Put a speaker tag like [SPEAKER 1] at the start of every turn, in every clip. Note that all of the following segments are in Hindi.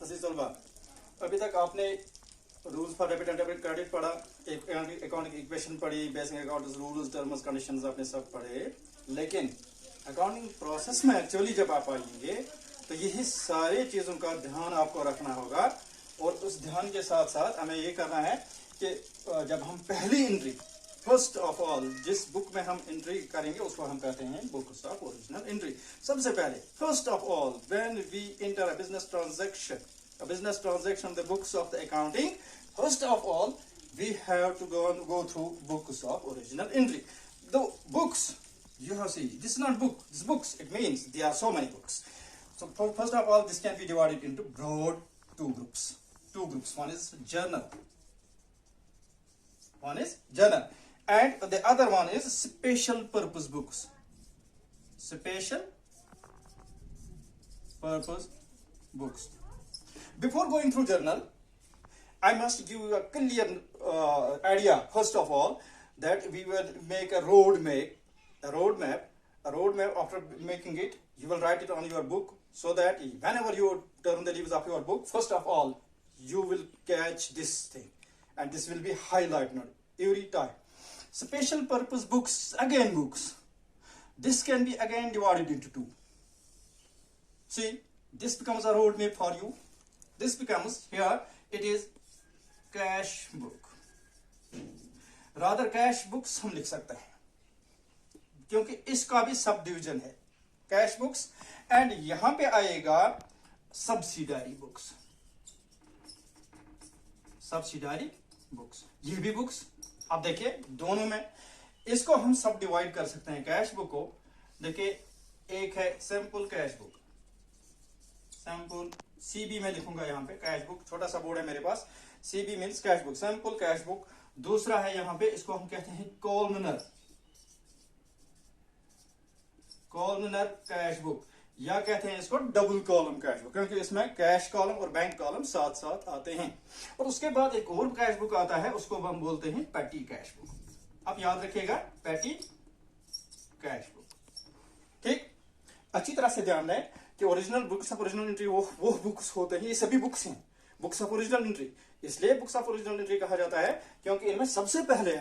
[SPEAKER 1] अजीज तलबा, अभी तक आपने rules for debit and debit credit पढ़ा, अकाउंटिंग इक्वेशन पढ़ी, basic accounts rules terms conditions आपने सब पढ़े। लेकिन अकाउंटिंग प्रोसेस में एक्चुअली जब आप आएंगे तो यही सारी चीज़ों का ध्यान आपको रखना होगा। और उस ध्यान के साथ साथ हमें ये करना है कि जब हम पहली एंट्री, फर्स्ट ऑफ ऑल जिस बुक में हम एंट्री करेंगे उसको हम कहते हैं बुक्स ऑफ ओरिजिनल एंट्री। सबसे पहले first of all when we enter a business transaction, the books of the accounting, first of all we have to go through books of original entry. The books you have seen, this is not book, this books, it means there are so many books. So first of all, this can be divided into broad two groups. One is journal, and the other one is special purpose books. Before going through journal, I must give you a clear idea. First of all, that we will make a roadmap. After making it, you will write it on your book, so that whenever you turn the leaves of your book, first of all, you will catch this thing, and this will be highlighted every time. Special purpose books, again books. This can be again divided into two. See, this becomes a roadmap for you. This becomes, here it is cash book. Rather cash books हम लिख सकते हैं, क्योंकि इसका भी सब डिवीजन है कैश बुक्स। एंड यहां पे आएगा सब्सिडारी बुक्स। ये भी बुक्स, अब देखिए दोनों में इसको हम सब डिवाइड कर सकते हैं। कैश बुक को देखिए, एक है simple cash book, sample CB में लिखूंगा यहाँ पे कैश बुक, छोटा सा बोर्ड है मेरे पास। CB means cash book, simple cash book. दूसरा है यहाँ पे, इसको हम कहते हैं कॉलमनर कैश बुक, या कहते हैं इसको डबल कॉलम कैश बुक, क्योंकि इसमें कैश कॉलम और बैंक कॉलम साथ साथ आते हैं। और उसके बाद एक और कैश बुक आता है, उसको हम बोलते हैं पेटी कैश बुक। आप याद रखिएगा, पेटी कैश बुक। ठीक, अच्छी तरह से ध्यान दें कि original books of original entry वो बुक्स होते हैं, ये सभी बुक्स हैं बुक्स ऑफ ओरिजिनल एंट्री। इसलिए बुक्स ऑफ ओरिजिनल एंट्री कहा जाता है क्योंकि इनमें सबसे पहले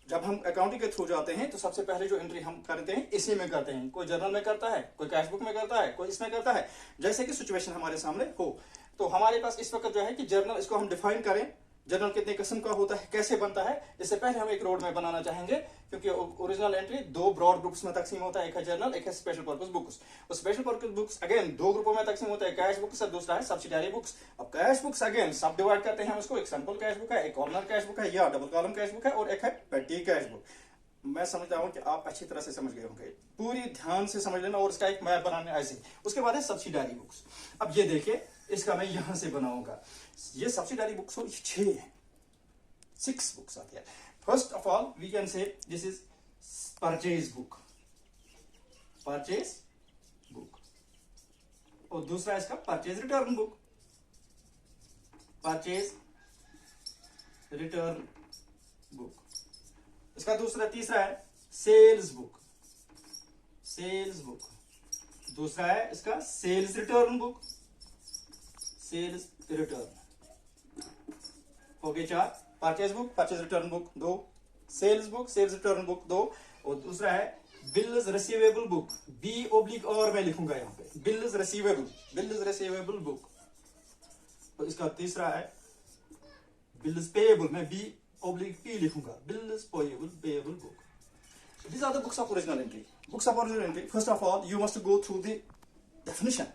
[SPEAKER 1] जब हम अकाउंटिंग के थ्रू जाते हैं तो सबसे पहले जो एंट्री हम करते हैं इसी में करते हैं। कोई जर्नल में करता है, कोई कैश बुक में करता है, कोई इसमें करता है, जैसे कि सिचुएशन हमारे सामने हो। तो हमारे पास इस वक्त जो है कि जर्नल, इसको हम डिफाइन करें, जर्नल कितने किस्म का होता है, कैसे बनता है। इससे पहले हम एक रोड मैप बनाना चाहेंगे, क्योंकि ओरिजिनल एंट्री दो ब्रॉड ग्रुप्स में तकसीम होता है, एक है जर्नल, एक है स्पेशल पर्पस बुक्स। और स्पेशल पर्पस बुक्स अगेन दो ग्रुपों में तकसीम होता है, कैश बुक्स और दूसरा है सब्सिडियरी बुक्स। अब कैश बुक्स अगेन सब डिवाइड करते हैं हम इसको, एक सिंपल कैश बुक है, एक कॉर्नर कैश बुक है या डबल कॉलम कैश बुक है, और एक है पेटी कैश बुक। मैं समझता हूं कि आप अच्छी तरह से समझ गए होंगे, पूरी ध्यान से समझ लेना और इसका एक मैप बनाने ऐसे। उसके बाद है सब्सिडियरी बुक्स। अब ये देखिए, इसका मैं यहां से बनाऊंगा। ये सब्सिडियरी बुक्स 6 बुक्स आती है। First of all we can say this is purchase book, और दूसरा इसका परचेज रिटर्न बुक, इसका तीसरा है सेल्स बुक, दूसरा है इसका सेल्स रिटर्न बुक, हो गए 4। Purchase book, purchase return book 2, sales book, sales return book 2, और दूसरा है बिल्स रिसीवेबल बुक, B/और मैं लिखूंगा यहाँ पे, बिल्स रिसीवेबल बुक। और इसका तीसरा है बिल्स पेएबल, मैं B/P लिखूंगा, bills payable book. These are the books of original entry. First of all, you must go through the definition.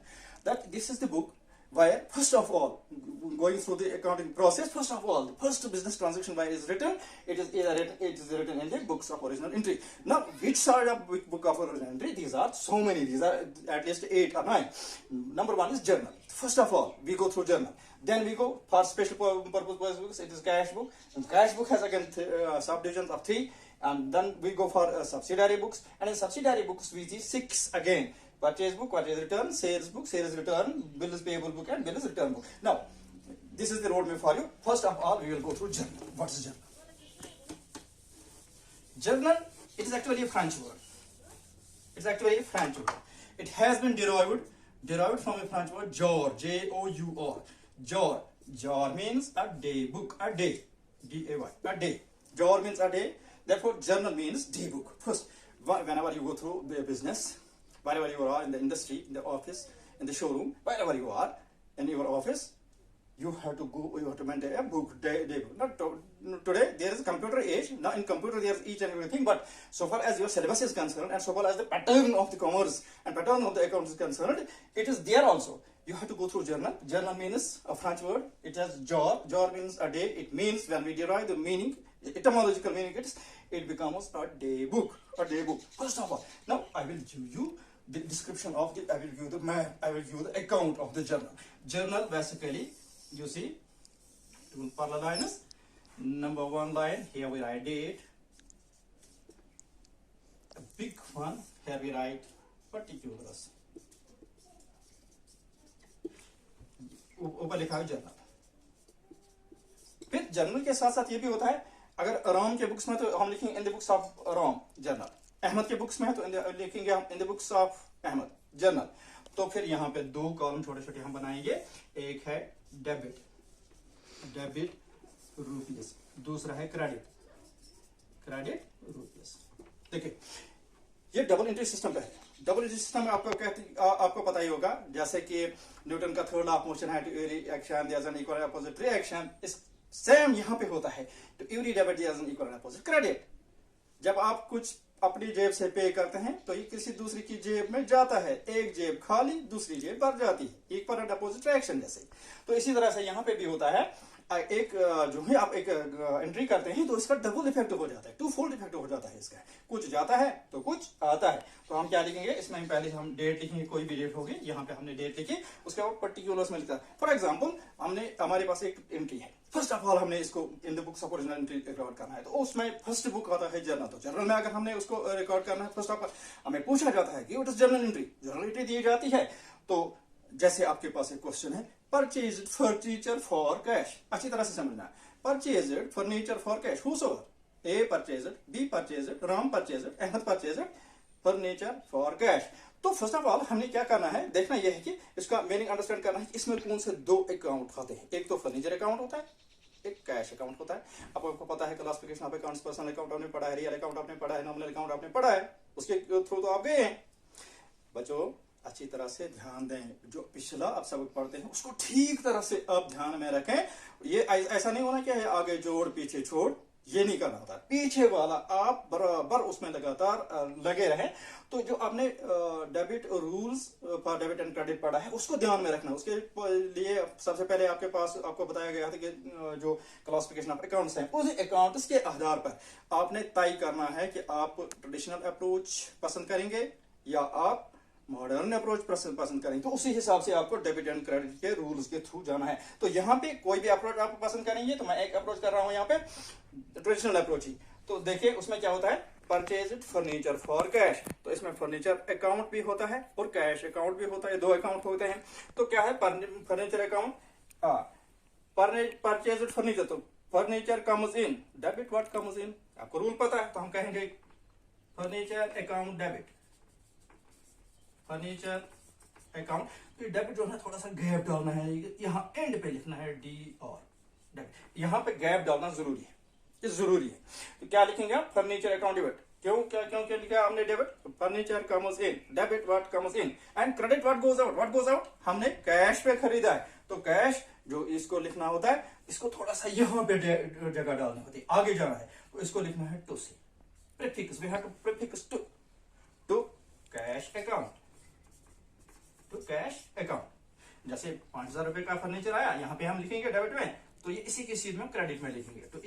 [SPEAKER 1] That this is the book where, first of all, going through the accounting process, first of all, the first business transaction where is written, it is written in the books of original entry. Now, which side of book of original entry? These are so many. These are at least 8 or 9. Number 1 is journal. First of all, we go through journal. Then we go for special purpose books. It is cash book. And cash book has again subdivisions of 3. And then we go for subsidiary books. And in subsidiary books, we see 6 again. Purchase book, purchase return, sales book, sales return, bills payable book, and bills return book. Now, this is the roadmap for you. First of all, we will go through journal. What is journal? Journal, it is actually a French word. It has been derived from a French word jour, J-O-U-R. jar. Jar means a day book, a day, D-A-Y, a day. Jar means a day. Therefore, journal means day book. First, whenever you go through the business, wherever you are in the industry, in the office, in the showroom, wherever you are in your office, you have to maintain a book, day book. Not today, there is a computer age. Now in computer, there is each and everything. But so far as your syllabus is concerned, and so far as the pattern of the commerce and pattern of the accounts is concerned, it is there also. You have to go through journal. Journal means a French word. It has jar. Jar means a day. It means, when we derive the meaning, etymological meaning, it becomes a day book. A day book. First of all, now I will give you the description of the, I will give you the map, I will give you the account of the journal. Journal basically, you see, two parallel lines. Number one line, here we write date. A big one, here we write particulars. ऊपर लिखा है जर्नल. फिर जर्नल के साथ साथ ये भी होता है, अगर राम के बुक्स में तो हम लिखेंगे in the books of Ram journal. Ahmad के बुक्स में है तो लिखेंगे हम in the books of Ahmad journal. तो फिर यहाँ पे दो कॉलम छोटे छोटे हम बनाएंगे. एक है डेबिट, डेबिट रुपीस. दूसरा है क्रेडिट, क्रेडिट रुपीस. देखिए ये डबल एंट्री सिस्टम का है. डबल एंट्री सिस्टम में आपको पता ही होगा, जैसे कि न्यूटन का थर्ड लॉ ऑफ मोशन है, to every action there is an equal and opposite reaction. इस सेम यहाँ पे होता है, to every debit there is an equal and opposite credit. जब आप कुछ अपनी जेब से पे करते हैं तो ये किसी दूसरी की जेब में जाता है. एक जेब खाली, दूसरी जेब भर जाती है, इक्वल एंड अपोजिट रिएक्शन जैसे. तो इसी तरह से यहाँ पे भी होता है. एक जो है आप एक एंट्री करते हैं तो इसका डबल इफेक्ट हो जाता है, टू फोल्ड इफेक्ट हो जाता है इसका. कुछ जाता है तो कुछ आता है. तो हम क्या लिखेंगे इसमें, पहले हम डेट लिखेंगे, कोई भी डेट होगी. यहाँ पे हमने डेट लिखी, उसके बाद पर्टिकुलर्स में लिखा. फॉर एग्जांपल हमारे पास एक एंट्री है. फर्स्ट ऑफ ऑल हमने इसको इन the books of original entry record करना है. तो उसमें फर्स्ट बुक आता है जर्नल. तो जर्नल में अगर हमने उसको रिकॉर्ड करना है, फर्स्ट ऑफ ऑल हमें पूछा जाता है कि what is journal entry. Journal entry दी जाती है. तो जैसे आपके पास एक क्वेश्चन है, परचेज्ड फर्नीचर फॉर कैश. अच्छी तरह से समझना है. Purchased furniture for cash. Whosoever, A purchased, B purchased, Ram purchased, Ahmed purchased furniture for cash. तो फर्स्ट ऑफ ऑल हमने क्या करना है, देखना यह है कि इसका मीनिंग अंडरस्टैंड करना है कि इसमें कौन से दो अकाउंट आते हैं. एक तो फर्नीचर अकाउंट होता है, एक कैश अकाउंट होता है. अब आपको पता है classification of accounts, personal account आपने पढ़ा है, रियल अकाउंट आपने पढ़ा है, नॉमिनल अकाउंट आपने पढ़ा है. उसके थ्रू तो आप गए हैं. बच्चों अच्छी तरह से ध्यान दें, जो पिछला आप सबक पढ़ते हैं उसको ठीक तरह से आप ध्यान में रखें. ये ऐसा नहीं होना कि आगे जोड़ पीछे छोड़, ये नहीं करना होता. पीछे वाला आप बराबर उसमें लगातार लगे रहें. तो जो आपने debit rules for debit and credit पढ़ा है उसको ध्यान में रखना. उसके लिए सबसे पहले आपके पास आपको बताया गया था कि जो क्लासिफिकेशन ऑफ अकाउंट्स हैं, उस अकाउंट्स के आधार पर आपने तय करना है कि आप ट्रेडिशनल अप्रोच पसंद करेंगे या आप मॉडर्न अप्रोच पसंद करेंगे. तो उसी हिसाब से आपको डेबिट एंड क्रेडिट के रूल्स के थ्रू जाना है. तो यहाँ पे कोई भी अप्रोच आप पसंद करेंगे, तो मैं एक अप्रोच कर रहा हूं यहाँ पे, ट्रेडिशनल अप्रोच ही. तो देखिए उसमें क्या होता है, परचेज्ड फर्नीचर फॉर कैश. तो इसमें फर्नीचर अकाउंट भी होता है और कैश अकाउंट भी होता है, दो अकाउंट होते हैं. तो क्या है फर्नीचर अकाउंट, परचेज्ड फर्नीचर. तो furniture comes in debit. What comes इन, आपको रूल पता है, तो हम कहेंगे furniture account debit, furniture account. तो डेबिट जो है थोड़ा सा गैप डालना है, यहाँ एंड पे लिखना है डी और डेबिट. यहाँ पे गैप डालना जरूरी है, ये जरूरी है. तो क्या लिखेंगे आप, फर्नीचर अकाउंट डेबिट. क्यों लिखा हमने debit, furniture comes in, debit what comes in, and credit what goes out. What goes out, हमने कैश पे खरीदा है, तो कैश जो इसको लिखना होता है, इसको थोड़ा सा यहाँ पे जगह डालनी होती है, आगे जाना है, तो इसको लिखना है to say. Prefix, we have to prefix to cash account, to cash account. जैसे 5,000 रुपए का फर्नीचर आया, यहाँ पे हम लिखेंगे डेबिट में, तो ये इसी की सीध में क्रेडिट में लिखेंगे. तो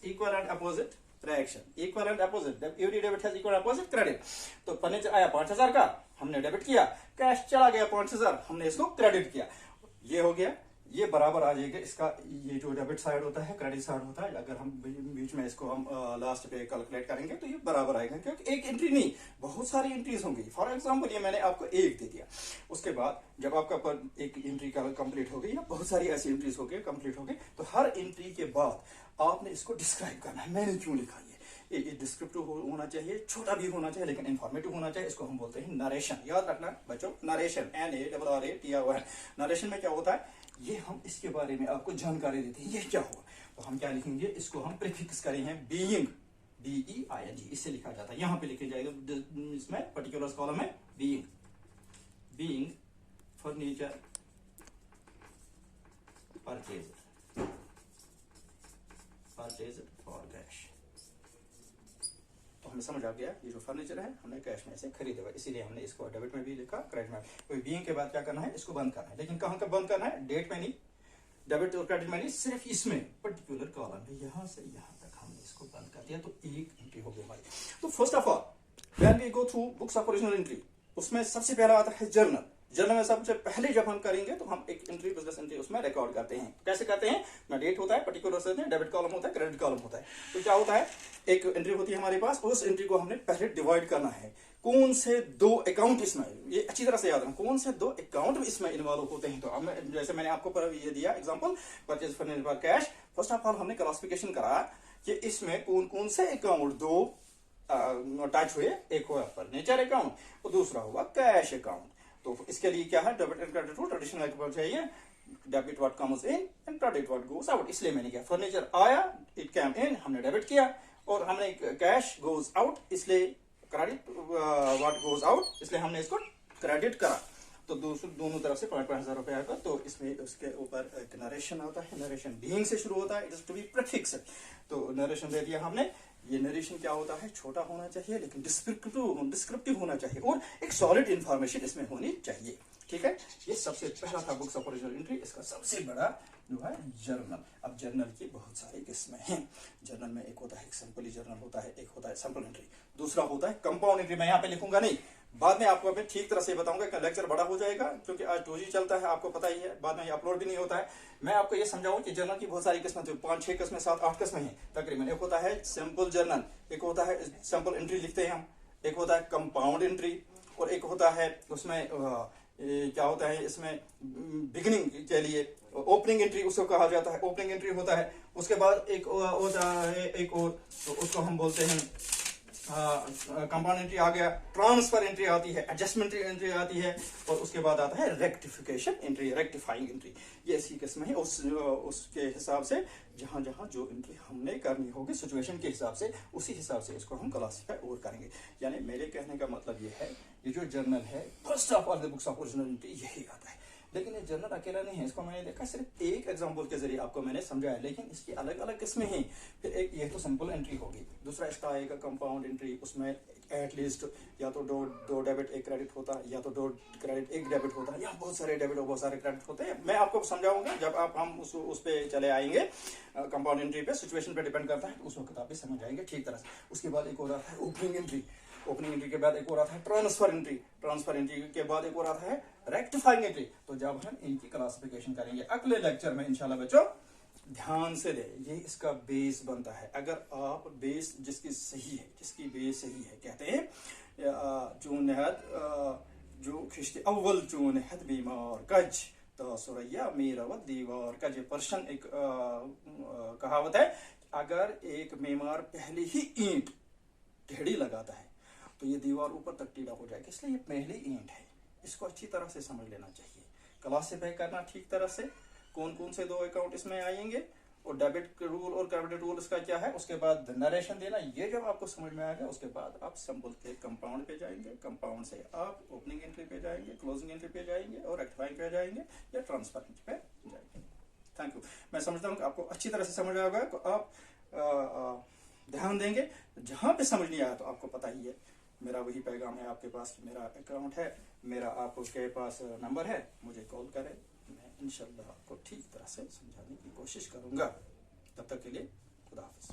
[SPEAKER 1] equal and opposite reaction, equal and opposite, every debit has equal opposite credit. तो फर्नीचर आया 5,000 का, हमने डेबिट किया, कैश चला गया 5,000, हमने इसको क्रेडिट किया. ये हो गया, ये बराबर आ जाएगा इसका. ये जो डेबिट साइड होता है, क्रेडिट साइड होता है, अगर हम बीच में इसको हम लास्ट पे कैलकुलेट करेंगे तो ये बराबर आएगा, क्योंकि एक एंट्री नहीं, बहुत सारी एंट्रीज होंगी. फॉर एग्जांपल ये मैंने आपको एक दे दिया, उसके बाद जब आपका एक एंट्री कंप्लीट हो गई या बहुत सारी ऐसी एंट्रीज हो गई कंप्लीट हो गई, तो हर एंट्री के बाद आपने इसको डिस्क्राइब करना है, मैंने क्यों लिखा ये डिस्क्रिप्टिव होना चाहिए, छोटा भी होना चाहिए लेकिन इंफॉर्मेटिव होना चाहिए. इसको हम बोलते हैं नरेशन. याद रखना बच्चों, नरेशन, NARRATION. नरेशन में क्या होता है, ये हम इसके बारे में आपको जानकारी देते हैं ये क्या हुआ। तो हम क्या लिखेंगे, इसको हम प्रीफिक्स करेंगे बीइंग, BEING, इससे लिखा जाता है। यहां पे लिखे जाएगा, इसमें पर्टिकुलर कॉलम है being furniture purchase for cash. तो हमें समझ आ गया ये जो फर्नीचर है हमने कैश में से खरीदा हुआ, इसीलिए हमने इसको डेबिट में भी लिखा, क्रेडिट में। कोई बीइंग के बाद क्या करना है, इसको बंद करना है। लेकिन कहां का बंद करना है, डेट में नहीं, डेबिट और क्रेडिट में नहीं, सिर्फ इसमें पर्टिकुलर कॉलम में, यहां से यहां तक हमने इसको बंद कर दिया। तो एक एंट्री हो गई हमारी। तो first of all when we go through books of original entry, उसमें सबसे पहला आता है जर्नल। जर्नल में सबसे पहले जब हम करेंगे तो हम एक एंट्री, बिजनेस एंट्री उसमें रिकॉर्ड करते हैं। कैसे करते हैं, ना डेट होता है, पर्टिकुलर से डेबिट कॉलम होता है, क्रेडिट कॉलम होता है। तो क्या होता है, एक एंट्री होती है हमारे पास, उस एंट्री को हमने पहले डिवाइड करना है। कौन से दो अकाउंट इसमें, ये अच्छी तरह से याद रखना, कौन से दो अकाउंट इसमें इन्वॉल्व होते हैं। तो अब जैसे मैंने आपको पर ये दिया example, purchase furniture for cash. First of all हमने क्लासिफिकेशन करा कि इसमें कौन कौन से अकाउंट दो टच हुए। एक हुआ फर्नीचर अकाउंट और दूसरा हुआ कैश अकाउंट। तो इसके लिए क्या है, debit and credit rule traditional account चाहिए। Debit what comes in and credit what goes out. इसलिए मैंने क्या, फर्नीचर आया, इट कैम इन, हमने डेबिट किया, और हमने कैश गोज आउट, इसलिए क्रेडिट व्हाट गोज आउट, इसलिए हमने इसको क्रेडिट करा। तो दोनों तरफ से 5,000 रुपए आएगा। तो इसमें उसके ऊपर एक नरेशन आता है, नरेशन बीइंग से शुरू होता है, it is to be prefix. तो नरेशन दे दिया हमने। ये नरेशन क्या होता है, छोटा होना चाहिए लेकिन डिस्क्रिप्टिव होना चाहिए, और एक सॉलिड इंफॉर्मेशन इसमें होनी चाहिए। ठीक है, ये सबसे पहला था बुक्स ऑफ ओरिजिनल एंट्री। इसका सबसे बड़ा जो है जर्नल। अब जर्नल की बहुत सारी किस्में हैं। जर्नल में एक होता है सिंपली जर्नल होता है, एक होता है सैंपल एंट्री, दूसरा होता है कंपाउंड एंट्री। मैं यहाँ पे लिखूंगा नहीं, बाद में आपको मैं ठीक तरह से बताऊंगा कि लेक्चर बड़ा हो जाएगा, क्योंकि आज 2G चलता है, आपको पता ही है, बाद में अपलोड भी नहीं होता है। मैं आपको ये समझाऊं कि जर्नल की बहुत सारी किस्में, 5-6 किस्में, 7-8 किस्में हैं तकरीबन। एक होता है सिंपल जर्नल, एक होता है सिंपल एंट्री लिखते हैं हम, एक होता है कंपाउंड एंट्री, और एक होता है उसमें क्या होता है, इसमें बिगिनिंग के लिए ओपनिंग एंट्री उसको कहा जाता है, ओपनिंग एंट्री होता है। उसके बाद एक होता है एक और, तो उसको हम बोलते हैं कंपाउंड एंट्री आ गया। ट्रांसफर एंट्री आती है, एडजस्टमेंट एंट्री आती है, और उसके बाद आता है रेक्टिफिकेशन एंट्री, रेक्टिफाइंग एंट्री। ये ऐसी किस्म है। उसके हिसाब से जहां जहां जो एंट्री हमने करनी होगी सिचुएशन के हिसाब से, उसी हिसाब से इसको हम क्लासिफाई और करेंगे। यानी मेरे कहने का मतलब ये है, ये जो जर्नल है first of all the books of original entry यही आता है। लेकिन ये जर्नल अकेला नहीं है, इसको मैंने देखा सिर्फ एक एग्जांपल के जरिए आपको मैंने समझाया, लेकिन इसकी अलग अलग किस्में हैं। फिर एक ये तो सिंपल एंट्री होगी, दूसरा इसका आएगा कंपाउंड एंट्री। उसमें एटलीस्ट या तो दो डेबिट एक क्रेडिट होता है, या तो 2 क्रेडिट 1 डेबिट होता है, या बहुत सारे डेबिट और बहुत सारे क्रेडिट होते हैं। मैं आपको समझाऊंगा जब हम उस पे चले आएंगे। कंपाउंड एंट्री पे सिचुएशन पे डिपेंड करता है, उस वक्त आप समझ जाएंगे ठीक तरह से। उसके बाद एक और आता है ओपनिंग एंट्री, ओपनिंग एंट्री के बाद एक और आता है ट्रांसफर एंट्री, ट्रांसफर एंट्री के बाद एक और आता है रेक्टिफाइंग एंट्री। तो जब हम इनकी क्लासिफिकेशन करेंगे अगले लेक्चर में इंशाल्लाह बच्चों, ध्यान से दे, ये इसका बेस बनता है। अगर आप बेस जिसकी सही है, जिसकी बेस सही है, कहते हैं जो खिश्ते अव्वल चूनहद बीमार कज तो सुरैया मीरावत दीवार कज। पर्शियन एक कहावत है, अगर एक बीमार पहले ही ईंट टेढ़ी लगाता है तो ये दीवार ऊपर तक टेढ़ा हो जाएगा, इसलिए ये पहली ईंट है। इसको अच्छी तरह से समझ लेना चाहिए, क्लासिफाई करना ठीक तरह से, कौन कौन से 2 अकाउंट इसमें आएंगे, और डेबिट रूल और क्रेडिट रूल इसका क्या है। उसके बाद नरेशन देना, ये जब आपको समझ में आएगा उसके बाद आप सिंपल के कंपाउंड पे जाएंगे, कंपाउंड से आप ओपनिंग एंट्री पे जाएंगे, क्लोजिंग एंट्री पे जाएंगे, और रेक्टिफाइंग पे जाएंगे, या ट्रांसफर एंट्री पे जाएंगे। Thank you. मैं समझता हूँ कि आपको अच्छी तरह से समझ में आएगा, तो आप ध्यान देंगे। जहां पे समझ नहीं आया तो आपको पता ही है, मेरा वही पैगाम है आपके पास कि मेरा अकाउंट है, मेरा आपके पास नंबर है, मुझे कॉल करें, मैं इंशाल्लाह आपको ठीक तरह से समझाने की कोशिश करूंगा। तब तक के लिए खुदा हाफिज।